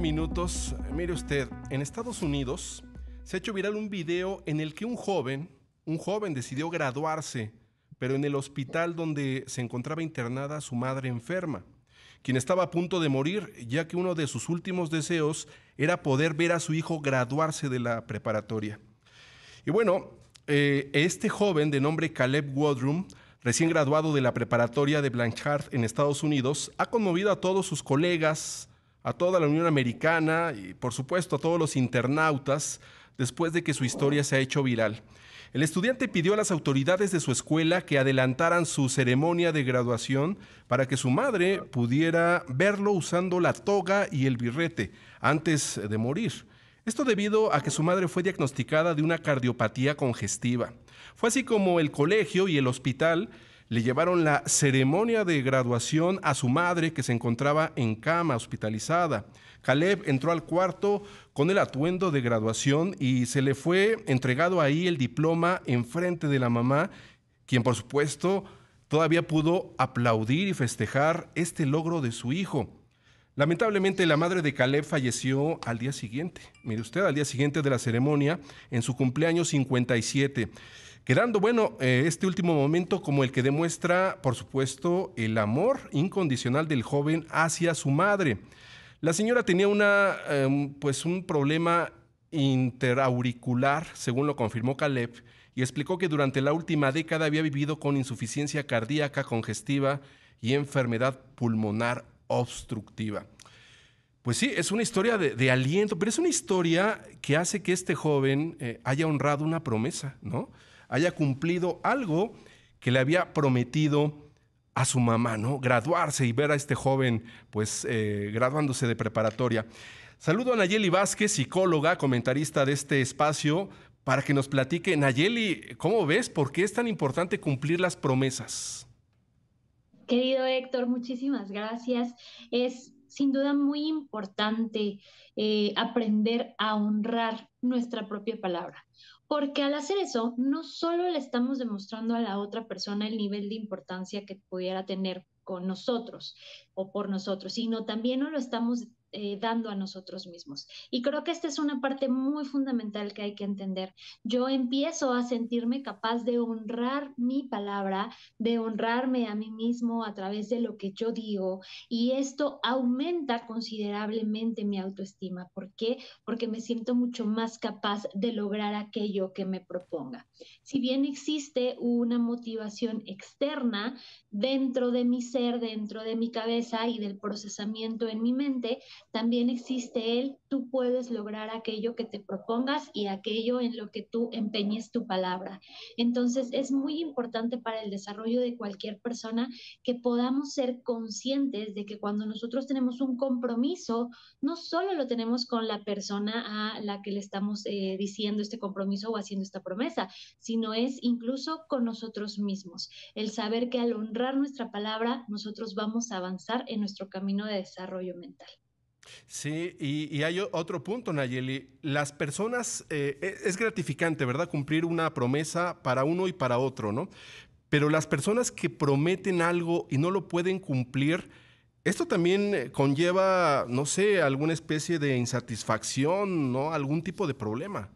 Minutos. Mire usted, en Estados Unidos se ha hecho viral un video en el que un joven decidió graduarse, pero en el hospital donde se encontraba internada su madre enferma, quien estaba a punto de morir, ya que uno de sus últimos deseos era poder ver a su hijo graduarse de la preparatoria. Y bueno, este joven de nombre Caleb Woodrum, recién graduado de la preparatoria de Blanchard en Estados Unidos, ha conmovido a todos sus colegas, a toda la Unión Americana y por supuesto a todos los internautas después de que su historia se ha hecho viral. El estudiante pidió a las autoridades de su escuela que adelantaran su ceremonia de graduación para que su madre pudiera verlo usando la toga y el birrete antes de morir. Esto debido a que su madre fue diagnosticada de una cardiopatía congestiva. Fue así como el colegio y el hospital le llevaron la ceremonia de graduación a su madre, que se encontraba en cama, hospitalizada. Caleb entró al cuarto con el atuendo de graduación y se le fue entregado ahí el diploma enfrente de la mamá, quien por supuesto todavía pudo aplaudir y festejar este logro de su hijo. Lamentablemente, la madre de Caleb falleció al día siguiente. Mire usted, al día siguiente de la ceremonia, en su cumpleaños 57, quedando, este último momento como el que demuestra, por supuesto, el amor incondicional del joven hacia su madre. La señora tenía un problema interauricular, según lo confirmó Caleb, y explicó que durante la última década había vivido con insuficiencia cardíaca congestiva y enfermedad pulmonar obstructiva. Pues sí, es una historia de aliento, pero es una historia que hace que este joven haya honrado una promesa, ¿no? Haya cumplido algo que le había prometido a su mamá, ¿no? Graduarse y ver a este joven, graduándose de preparatoria. Saludo a Nayeli Vázquez, psicóloga, comentarista de este espacio, para que nos platique. Nayeli, ¿cómo ves? ¿Por qué es tan importante cumplir las promesas? Querido Héctor, muchísimas gracias. Es sin duda muy importante aprender a honrar nuestra propia palabra, porque al hacer eso, no solo le estamos demostrando a la otra persona el nivel de importancia que pudiera tener con nosotros o por nosotros, sino también nos lo estamos dando a nosotros mismos. Y creo que esta es una parte muy fundamental que hay que entender. Yo empiezo a sentirme capaz de honrar mi palabra, de honrarme a mí mismo a través de lo que yo digo, y esto aumenta considerablemente mi autoestima. ¿Por qué? Porque me siento mucho más capaz de lograr aquello que me proponga. Si bien existe una motivación externa dentro de mi ser, dentro de mi cabeza y del procesamiento en mi mente, también existe tú puedes lograr aquello que te propongas y aquello en lo que tú empeñes tu palabra. Entonces, es muy importante para el desarrollo de cualquier persona que podamos ser conscientes de que cuando nosotros tenemos un compromiso, no solo lo tenemos con la persona a la que le estamos diciendo este compromiso o haciendo esta promesa, sino es incluso con nosotros mismos. El saber que al honrar nuestra palabra, nosotros vamos a avanzar en nuestro camino de desarrollo mental. Sí, y hay otro punto, Nayeli. Las personas, es gratificante, ¿verdad? Cumplir una promesa para uno y para otro, ¿no? Pero las personas que prometen algo y no lo pueden cumplir, esto también conlleva, no sé, alguna especie de insatisfacción, ¿no? Algún tipo de problema.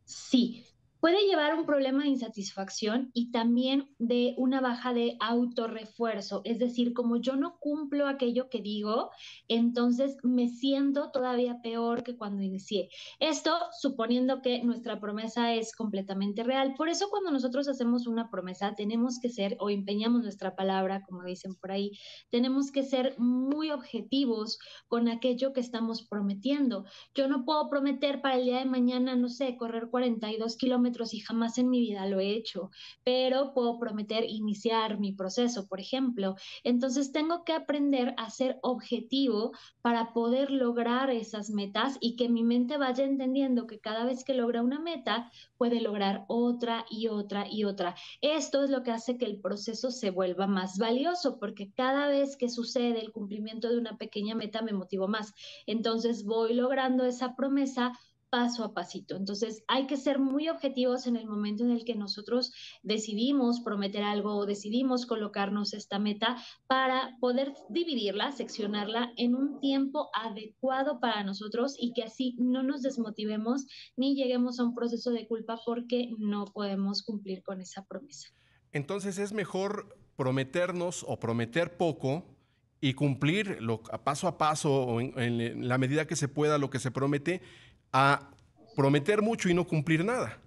Sí, puede llevar un problema de insatisfacción y también de una baja de autorrefuerzo. Es decir, como yo no cumplo aquello que digo, entonces me siento todavía peor que cuando inicié. Esto suponiendo que nuestra promesa es completamente real. Por eso cuando nosotros hacemos una promesa, tenemos que ser o empeñamos nuestra palabra, como dicen por ahí, tenemos que ser muy objetivos con aquello que estamos prometiendo. Yo no puedo prometer para el día de mañana, no sé, correr 42 kilómetros y jamás en mi vida lo he hecho, pero puedo prometer iniciar mi proceso, por ejemplo. Entonces tengo que aprender a ser objetivo para poder lograr esas metas y que mi mente vaya entendiendo que cada vez que logra una meta, puede lograr otra y otra y otra. Esto es lo que hace que el proceso se vuelva más valioso, porque cada vez que sucede el cumplimiento de una pequeña meta me motivo más. Entonces voy logrando esa promesa paso a pasito. Entonces, hay que ser muy objetivos en el momento en el que nosotros decidimos prometer algo o decidimos colocarnos esta meta para poder dividirla, seccionarla en un tiempo adecuado para nosotros y que así no nos desmotivemos ni lleguemos a un proceso de culpa porque no podemos cumplir con esa promesa. Entonces es mejor prometernos o prometer poco y cumplir paso a paso o en la medida que se pueda lo que se promete, a prometer mucho y no cumplir nada.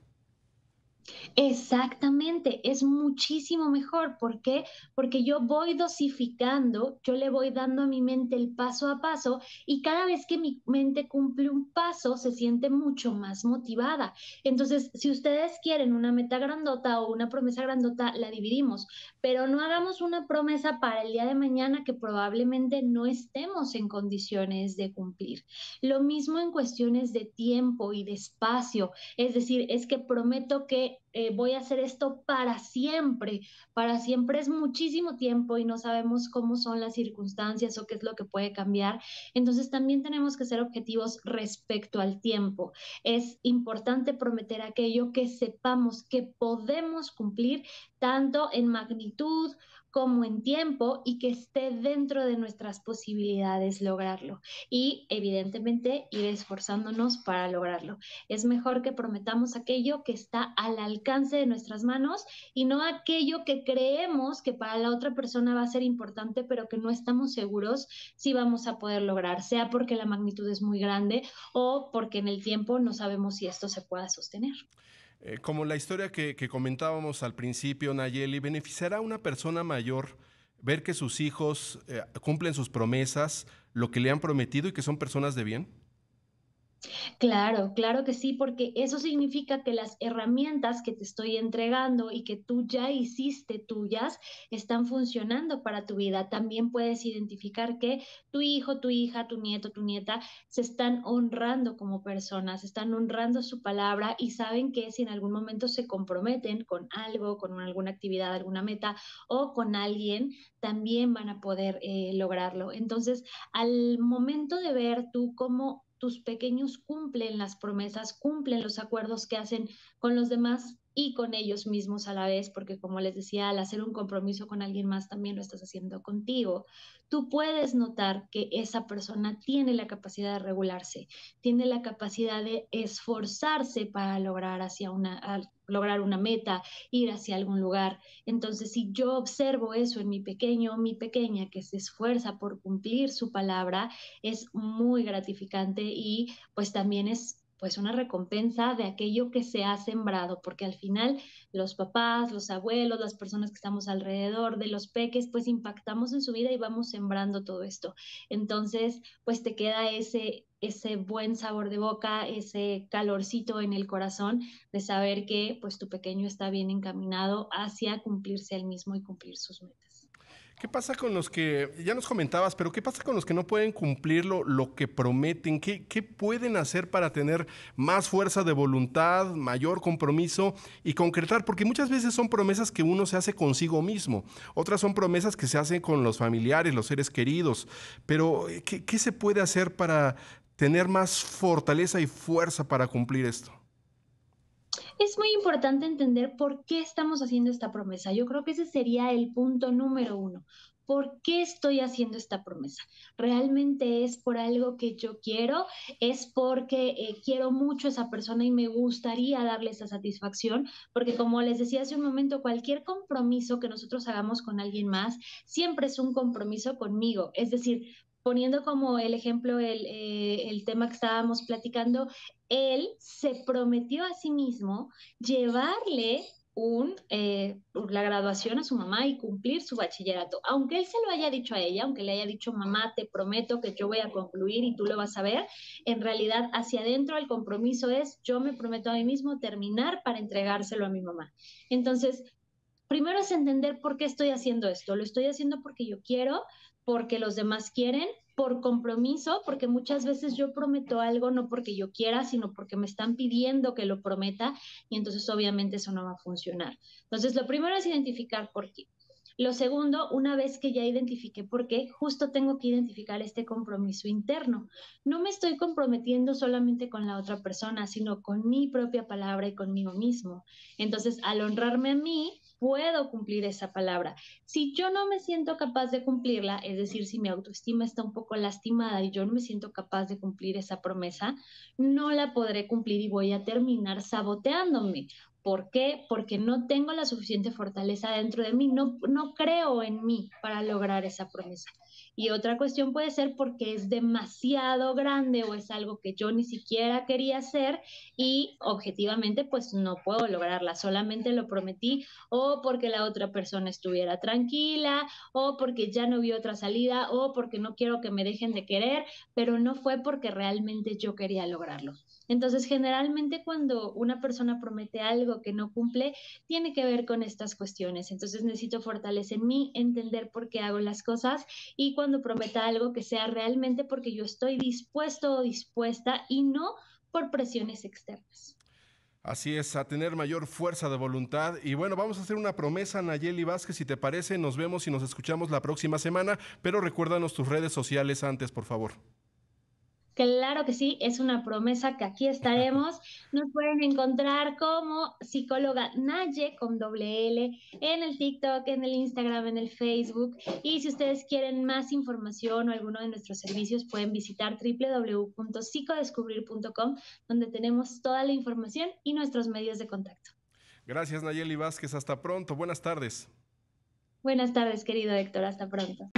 Exactamente, es muchísimo mejor. ¿Por qué? Porque yo voy dosificando, yo le voy dando a mi mente el paso a paso y cada vez que mi mente cumple un paso se siente mucho más motivada. Entonces, si ustedes quieren una meta grandota o una promesa grandota, la dividimos, pero no hagamos una promesa para el día de mañana que probablemente no estemos en condiciones de cumplir. Lo mismo en cuestiones de tiempo y de espacio. Es decir, es que prometo que voy a hacer esto para siempre. Para siempre es muchísimo tiempo y no sabemos cómo son las circunstancias o qué es lo que puede cambiar. Entonces también tenemos que ser objetivos respecto al tiempo. Es importante prometer aquello que sepamos que podemos cumplir tanto en magnitud como en tiempo y que esté dentro de nuestras posibilidades lograrlo. Y evidentemente ir esforzándonos para lograrlo. Es mejor que prometamos aquello que está al alcance de nuestras manos y no aquello que creemos que para la otra persona va a ser importante, pero que no estamos seguros si vamos a poder lograr, sea porque la magnitud es muy grande o porque en el tiempo no sabemos si esto se pueda sostener. Como la historia que comentábamos al principio, Nayeli, ¿beneficiará a una persona mayor ver que sus hijos cumplen sus promesas, lo que le han prometido y que son personas de bien? Claro, claro que sí, porque eso significa que las herramientas que te estoy entregando y que tú ya hiciste tuyas están funcionando para tu vida. También puedes identificar que tu hijo, tu hija, tu nieto, tu nieta se están honrando como personas, están honrando su palabra y saben que si en algún momento se comprometen con algo, con alguna actividad, alguna meta o con alguien, también van a poder lograrlo. Entonces, al momento de ver tú cómo tus pequeños cumplen las promesas, cumplen los acuerdos que hacen con los demás y con ellos mismos a la vez, porque como les decía, al hacer un compromiso con alguien más también lo estás haciendo contigo. Tú puedes notar que esa persona tiene la capacidad de regularse, tiene la capacidad de esforzarse para lograr lograr una meta, ir hacia algún lugar. Entonces, si yo observo eso en mi pequeño o mi pequeña que se esfuerza por cumplir su palabra, es muy gratificante y pues también es pues una recompensa de aquello que se ha sembrado, porque al final los papás, los abuelos, las personas que estamos alrededor de los peques, pues impactamos en su vida y vamos sembrando todo esto. Entonces, pues te queda ese buen sabor de boca, ese calorcito en el corazón de saber que pues tu pequeño está bien encaminado hacia cumplirse él mismo y cumplir sus metas. ¿Qué pasa con los que, ya nos comentabas, pero qué pasa con los que no pueden cumplir lo que prometen? ¿Qué pueden hacer para tener más fuerza de voluntad, mayor compromiso y concretar? Porque muchas veces son promesas que uno se hace consigo mismo, otras son promesas que se hacen con los familiares, los seres queridos, pero ¿qué se puede hacer para tener más fortaleza y fuerza para cumplir esto? Es muy importante entender por qué estamos haciendo esta promesa. Yo creo que ese sería el punto número uno. ¿Por qué estoy haciendo esta promesa? ¿Realmente es por algo que yo quiero? ¿Es porque quiero mucho a esa persona y me gustaría darle esa satisfacción? Porque como les decía hace un momento, cualquier compromiso que nosotros hagamos con alguien más siempre es un compromiso conmigo. Es decir, poniendo como el ejemplo el tema que estábamos platicando, él se prometió a sí mismo llevarle la graduación a su mamá y cumplir su bachillerato. Aunque él se lo haya dicho a ella, aunque le haya dicho, mamá, te prometo que yo voy a concluir y tú lo vas a ver, en realidad hacia adentro el compromiso es, yo me prometo a mí mismo terminar para entregárselo a mi mamá. Entonces, primero es entender por qué estoy haciendo esto. Lo estoy haciendo porque yo quiero, porque los demás quieren, por compromiso, porque muchas veces yo prometo algo no porque yo quiera, sino porque me están pidiendo que lo prometa y entonces obviamente eso no va a funcionar. Entonces, lo primero es identificar por qué. Lo segundo, una vez que ya identifiqué por qué, justo tengo que identificar este compromiso interno. No me estoy comprometiendo solamente con la otra persona, sino con mi propia palabra y conmigo mismo. Entonces, al honrarme a mí, puedo cumplir esa palabra. Si yo no me siento capaz de cumplirla, es decir, si mi autoestima está un poco lastimada y yo no me siento capaz de cumplir esa promesa, no la podré cumplir y voy a terminar saboteándome. ¿Por qué? Porque no tengo la suficiente fortaleza dentro de mí, no creo en mí para lograr esa promesa. Y otra cuestión puede ser porque es demasiado grande o es algo que yo ni siquiera quería hacer y objetivamente pues no puedo lograrla, solamente lo prometí o porque la otra persona estuviera tranquila o porque ya no vi otra salida o porque no quiero que me dejen de querer, pero no fue porque realmente yo quería lograrlo. Entonces, generalmente cuando una persona promete algo que no cumple, tiene que ver con estas cuestiones. Entonces, necesito fortalecer en mí, entender por qué hago las cosas y cuando prometa algo que sea realmente porque yo estoy dispuesto o dispuesta y no por presiones externas. Así es, a tener mayor fuerza de voluntad. Y bueno, vamos a hacer una promesa, Nayeli Vázquez, si te parece, nos vemos y nos escuchamos la próxima semana, pero recuérdanos tus redes sociales antes, por favor. Claro que sí, es una promesa que aquí estaremos. Nos pueden encontrar como psicóloga Naye con doble L en el TikTok, en el Instagram, en el Facebook. Y si ustedes quieren más información o alguno de nuestros servicios, pueden visitar www.psicodescubrir.com, donde tenemos toda la información y nuestros medios de contacto. Gracias, Nayeli Vázquez. Hasta pronto. Buenas tardes. Buenas tardes, querido Héctor. Hasta pronto.